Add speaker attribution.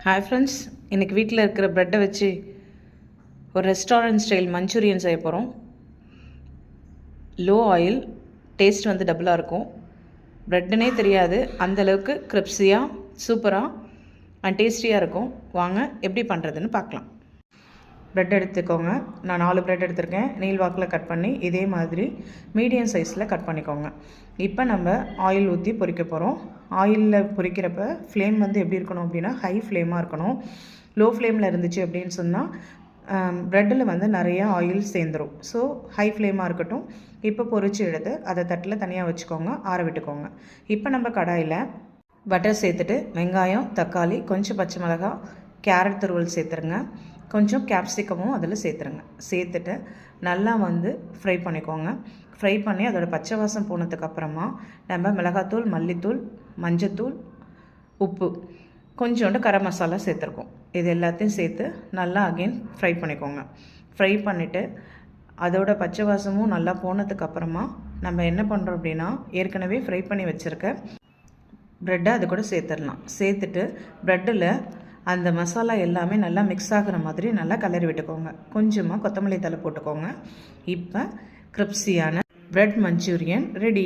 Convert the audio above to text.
Speaker 1: Hi friends, இன்றைக்கி வீட்டில் இருக்கிற ப்ரெட்டை வச்சு ஒரு ரெஸ்டாரண்ட் ஸ்டைல் மஞ்சூரியன் செய்ய போகிறோம். லோ ஆயில், டேஸ்ட் வந்து டபுளாக இருக்கும். ப்ரெட்டுனே தெரியாது, அந்தளவுக்கு கிரிப்ஸியாக சூப்பராக அண்ட் டேஸ்டியாக இருக்கும். வாங்க எப்படி பண்ணுறதுன்னு பார்க்கலாம். ப்ரெட் எடுத்துக்கோங்க. நான் 4 ப்ரெட் எடுத்திருக்கேன். நீள் வாக்கில் கட் பண்ணி இதே மாதிரி மீடியம் சைஸில் கட் பண்ணிக்கோங்க. இப்போ நம்ம ஆயில் ஊற்றி பொரிக்க போகிறோம். ஆயிலில் பொரிக்கிறப்ப ஃப்ளேம் வந்து எப்படி இருக்கணும் அப்படின்னா ஹை ஃப்ளேமாக இருக்கணும். லோ ஃப்ளேமில் இருந்துச்சு அப்படின்னு சொன்னால் ப்ரெட்டில் வந்து நிறையா ஆயில் சேர்ந்துடும். ஸோ ஹை ஃப்ளேமாக இருக்கட்டும். இப்போ பொரிச்சு எடுத்து அதை தட்டில் தனியாக வச்சுக்கோங்க, ஆற விட்டுக்கோங்க. இப்போ நம்ம கடாயில் பட்டர் சேர்த்துட்டு வெங்காயம், தக்காளி, கொஞ்சம் பச்சை மிளகாய், கேரட் துருவல் சேர்த்துருங்க. கொஞ்சம் கேப்சிகமும் அதில் சேர்த்துட்டு நல்லா வந்து ஃப்ரை பண்ணிக்கோங்க. ஃப்ரை பண்ணி அதோடய பச்சை வாசம் போனதுக்கப்புறமா நம்ம மிளகாத்தூள், மல்லித்தூள், மஞ்சத்தூள், உப்பு, கொஞ்சோண்டு கரம் மசாலா சேர்த்துருக்கோம். இது எல்லாத்தையும் சேர்த்து நல்லா அகெயின் ஃப்ரை பண்ணிக்கோங்க. ஃப்ரை பண்ணிவிட்டு அதோட பச்சை வாசமும் நல்லா போனதுக்கப்புறமா நம்ம என்ன பண்ணுறோம் அப்படின்னா ஏற்கனவே ஃப்ரை பண்ணி வச்சுருக்க ப்ரெட்டை அது கூட சேர்த்துடலாம். சேர்த்துட்டு ப்ரெட்டில் அந்த மசாலா எல்லாமே நல்லா மிக்ஸ் ஆகிற மாதிரி நல்லா கிளறி விட்டுக்கோங்க. கொஞ்சமாக கொத்தமல்லி தழை போட்டுக்கோங்க. இப்போ கிரிப்ஸியான ப்ரெட் மஞ்சூரியன் ரெடி.